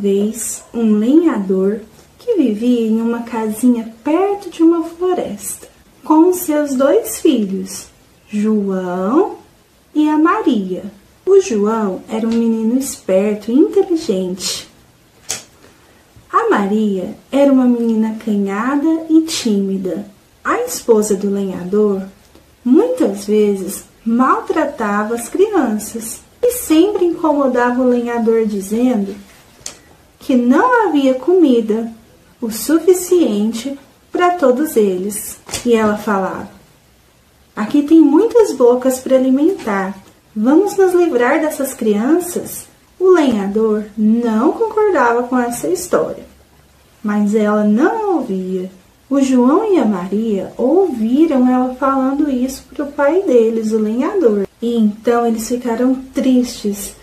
vez um lenhador que vivia em uma casinha perto de uma floresta, com seus 2 filhos, João e a Maria. O João era um menino esperto e inteligente. A Maria era uma menina acanhada e tímida. A esposa do lenhador muitas vezes maltratava as crianças e sempre incomodava o lenhador dizendo que não havia comida o suficiente para todos eles. E ela falava: aqui tem muitas bocas para alimentar, vamos nos livrar dessas crianças? O lenhador não concordava com essa história, mas ela não ouvia. O João e a Maria ouviram ela falando isso para o pai deles, o lenhador. E então eles ficaram tristes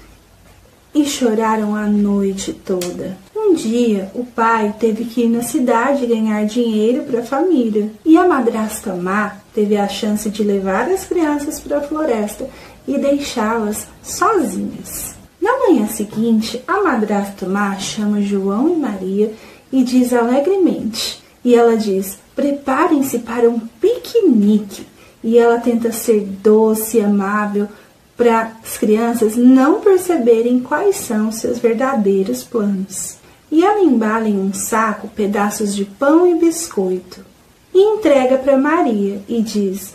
e choraram a noite toda. Um dia, o pai teve que ir na cidade ganhar dinheiro para a família. E a madrasta má teve a chance de levar as crianças para a floresta e deixá-las sozinhas. Na manhã seguinte, a madrasta má chama João e Maria e diz alegremente. E ela diz: preparem-se para um piquenique. E ela tenta ser doce e amável para as crianças não perceberem quais são seus verdadeiros planos. E ela embala em um saco pedaços de pão e biscoito e entrega para Maria e diz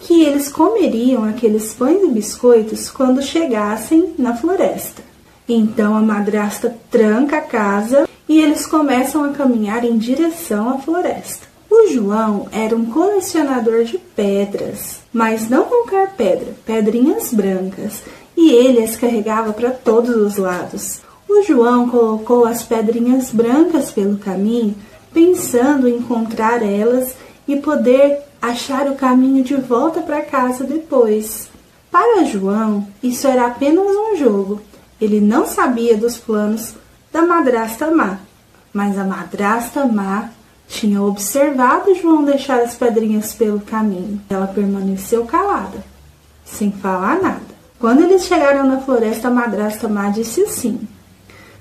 que eles comeriam aqueles pães e biscoitos quando chegassem na floresta. Então a madrasta tranca a casa e eles começam a caminhar em direção à floresta. O João era um colecionador de pedras, mas não qualquer pedra, pedrinhas brancas, e ele as carregava para todos os lados. O João colocou as pedrinhas brancas pelo caminho, pensando em encontrar elas e poder achar o caminho de volta para casa depois. Para João, isso era apenas um jogo. Ele não sabia dos planos da madrasta má, mas a madrasta má tinha observado João deixar as pedrinhas pelo caminho. Ela permaneceu calada, sem falar nada. Quando eles chegaram na floresta, a madrasta má disse assim: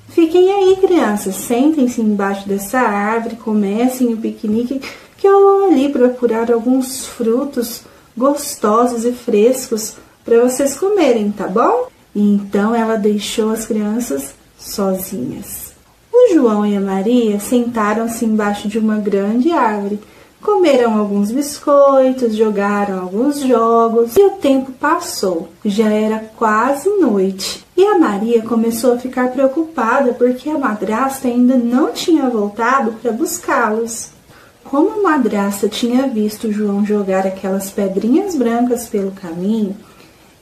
fiquem aí, crianças, sentem-se embaixo dessa árvore, comecem o piquenique, que eu vou ali procurar alguns frutos gostosos e frescos para vocês comerem, tá bom? E então ela deixou as crianças sozinhas. O João e a Maria sentaram-se embaixo de uma grande árvore, comeram alguns biscoitos, jogaram alguns jogos e o tempo passou. Já era quase noite e a Maria começou a ficar preocupada porque a madrasta ainda não tinha voltado para buscá-los. Como a madrasta tinha visto João jogar aquelas pedrinhas brancas pelo caminho,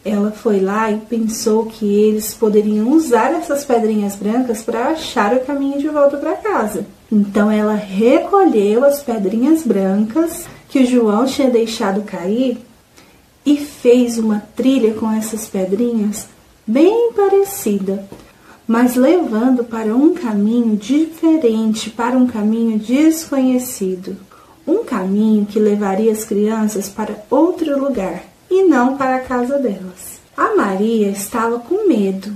ela foi lá e pensou que eles poderiam usar essas pedrinhas brancas para achar o caminho de volta para casa. Então ela recolheu as pedrinhas brancas que o João tinha deixado cair e fez uma trilha com essas pedrinhas bem parecida, mas levando para um caminho diferente, para um caminho desconhecido. Um caminho que levaria as crianças para outro lugar e não para a casa delas. A Maria estava com medo.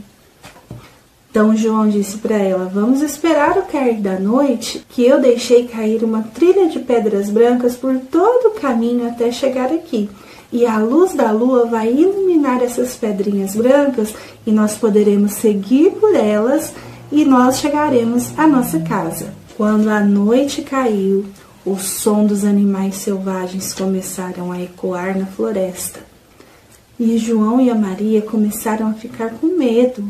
Então João disse para ela: vamos esperar o cair da noite, que eu deixei cair uma trilha de pedras brancas por todo o caminho até chegar aqui. E a luz da lua vai iluminar essas pedrinhas brancas e nós poderemos seguir por elas e nós chegaremos à nossa casa. Quando a noite caiu, o som dos animais selvagens começaram a ecoar na floresta. E João e a Maria começaram a ficar com medo.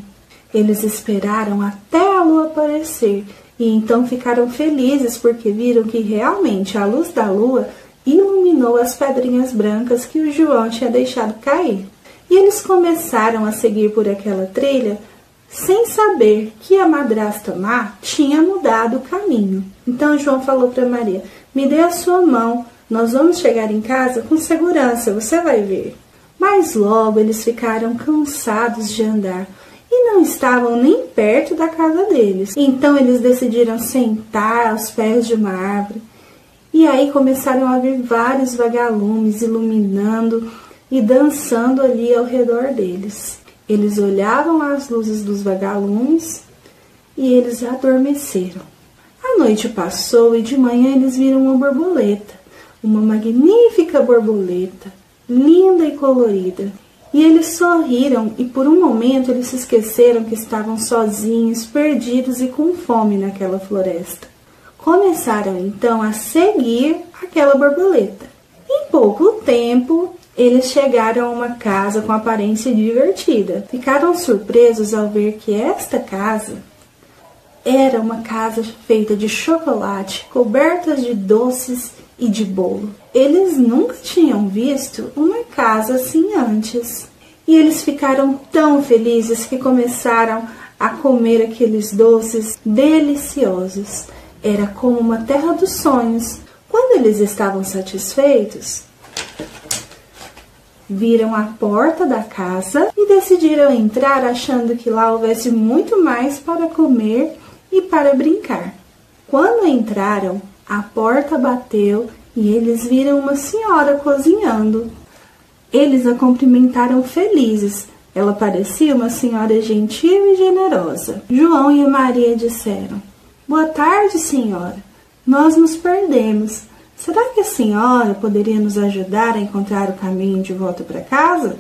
Eles esperaram até a lua aparecer e então ficaram felizes porque viram que realmente a luz da lua iluminou as pedrinhas brancas que o João tinha deixado cair. E eles começaram a seguir por aquela trilha sem saber que a madrasta má tinha mudado o caminho. Então João falou para Maria: me dê a sua mão, nós vamos chegar em casa com segurança, você vai ver. Mas logo eles ficaram cansados de andar e não estavam nem perto da casa deles. Então eles decidiram sentar aos pés de uma árvore. E aí começaram a vir vários vagalumes iluminando e dançando ali ao redor deles. Eles olhavam as luzes dos vagalumes e eles adormeceram. A noite passou e de manhã eles viram uma borboleta, uma magnífica borboleta, linda e colorida. E eles sorriram e por um momento eles se esqueceram que estavam sozinhos, perdidos e com fome naquela floresta. Começaram então a seguir aquela borboleta. Em pouco tempo, eles chegaram a uma casa com aparência divertida. Ficaram surpresos ao ver que esta casa era uma casa feita de chocolate, coberta de doces e de bolo. Eles nunca tinham visto uma casa assim antes. E eles ficaram tão felizes que começaram a comer aqueles doces deliciosos. Era como uma terra dos sonhos. Quando eles estavam satisfeitos, viram a porta da casa e decidiram entrar achando que lá houvesse muito mais para comer e para brincar. Quando entraram, a porta bateu e eles viram uma senhora cozinhando. Eles a cumprimentaram felizes. Ela parecia uma senhora gentil e generosa. João e Maria disseram: "Boa tarde, senhora. Nós nos perdemos. Será que a senhora poderia nos ajudar a encontrar o caminho de volta para casa?"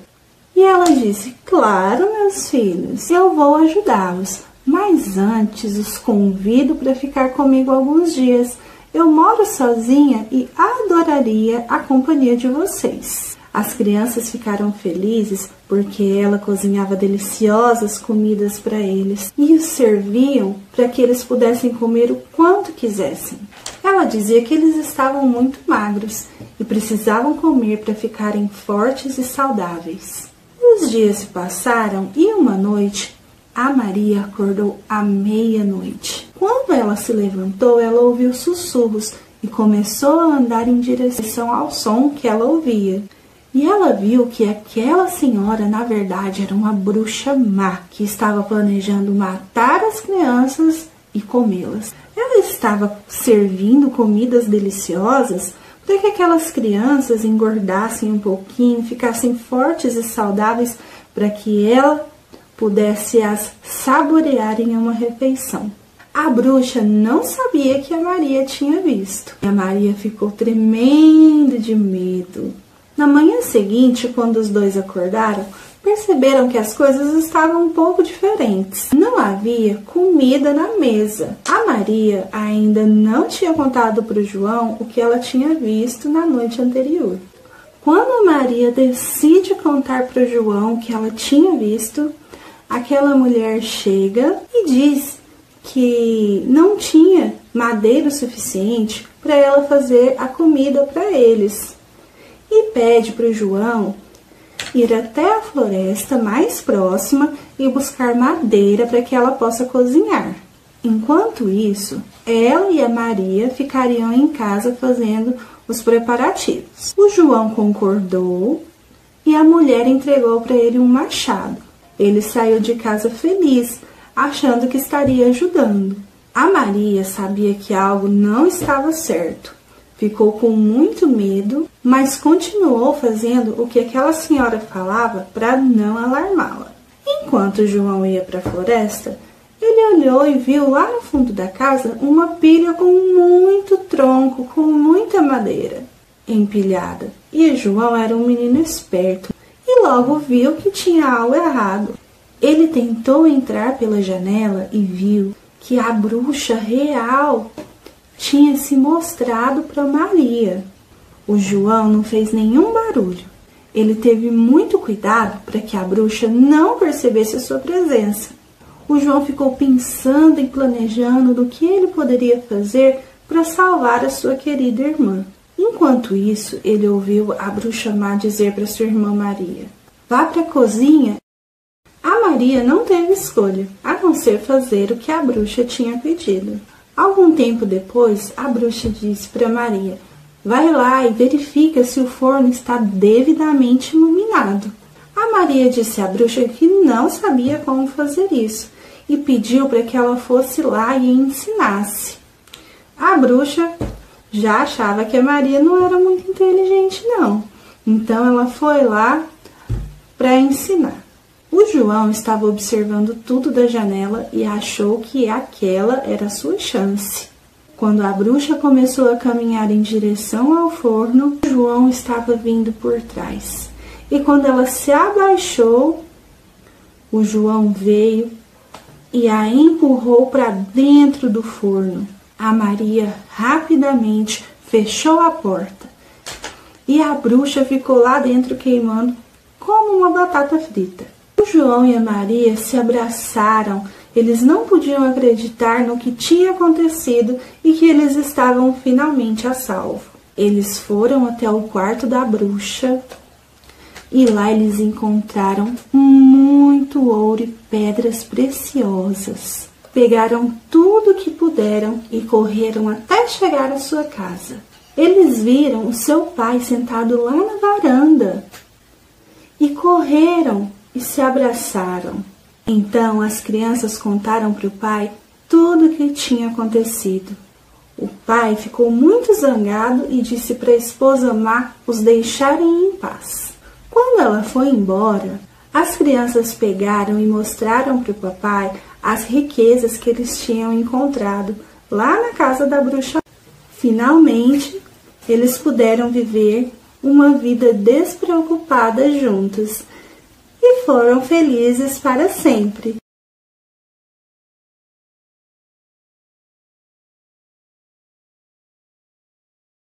E ela disse: "Claro, meus filhos, eu vou ajudá-los. Mas antes os convido para ficar comigo alguns dias. Eu moro sozinha e adoraria a companhia de vocês." As crianças ficaram felizes porque ela cozinhava deliciosas comidas para eles e os serviam para que eles pudessem comer o quanto quisessem. Ela dizia que eles estavam muito magros e precisavam comer para ficarem fortes e saudáveis. Os dias se passaram e uma noite a Maria acordou à meia-noite. Quando ela se levantou, ela ouviu sussurros e começou a andar em direção ao som que ela ouvia. E ela viu que aquela senhora, na verdade, era uma bruxa má, que estava planejando matar as crianças e comê-las. Ela estava servindo comidas deliciosas para que aquelas crianças engordassem um pouquinho, ficassem fortes e saudáveis, para que ela pudesse as saborear em uma refeição. A bruxa não sabia que a Maria tinha visto. E a Maria ficou tremendo de medo. Na manhã seguinte, quando os dois acordaram, perceberam que as coisas estavam um pouco diferentes. Não havia comida na mesa. A Maria ainda não tinha contado para o João o que ela tinha visto na noite anterior. Quando a Maria decide contar para o João o que ela tinha visto, aquela mulher chega e diz que não tinha madeira suficiente para ela fazer a comida para eles. E pede para o João ir até a floresta mais próxima e buscar madeira para que ela possa cozinhar. Enquanto isso, ela e a Maria ficariam em casa fazendo os preparativos. O João concordou e a mulher entregou para ele um machado. Ele saiu de casa feliz, achando que estaria ajudando. A Maria sabia que algo não estava certo. Ficou com muito medo, mas continuou fazendo o que aquela senhora falava para não alarmá-la. Enquanto João ia para a floresta, ele olhou e viu lá no fundo da casa uma pilha com muito tronco, com muita madeira empilhada. E João era um menino esperto e logo viu que tinha algo errado. Ele tentou entrar pela janela e viu que a bruxa real tinha se mostrado para Maria. O João não fez nenhum barulho. Ele teve muito cuidado para que a bruxa não percebesse a sua presença. O João ficou pensando e planejando do que ele poderia fazer para salvar a sua querida irmã. Enquanto isso, ele ouviu a bruxa má dizer para sua irmã Maria: "Vá para a cozinha." A Maria não teve escolha, a não ser fazer o que a bruxa tinha pedido. Algum tempo depois, a bruxa disse para Maria: "Vai lá e verifica se o forno está devidamente iluminado." A Maria disse à bruxa que não sabia como fazer isso e pediu para que ela fosse lá e ensinasse. A bruxa já achava que a Maria não era muito inteligente, não. Então ela foi lá para ensinar. O João estava observando tudo da janela e achou que aquela era a sua chance. Quando a bruxa começou a caminhar em direção ao forno, João estava vindo por trás. E quando ela se abaixou, o João veio e a empurrou para dentro do forno. A Maria rapidamente fechou a porta e a bruxa ficou lá dentro queimando como uma batata frita. O João e a Maria se abraçaram. Eles não podiam acreditar no que tinha acontecido e que eles estavam finalmente a salvo. Eles foram até o quarto da bruxa e lá eles encontraram muito ouro e pedras preciosas. Pegaram tudo que puderam e correram até chegar à sua casa. Eles viram o seu pai sentado lá na varanda e correram e se abraçaram. Então as crianças contaram para o pai tudo o que tinha acontecido. O pai ficou muito zangado e disse para a esposa má os deixarem em paz. Quando ela foi embora, as crianças pegaram e mostraram para o papai as riquezas que eles tinham encontrado lá na casa da bruxa. Finalmente, eles puderam viver uma vida despreocupada juntos e foram felizes para sempre.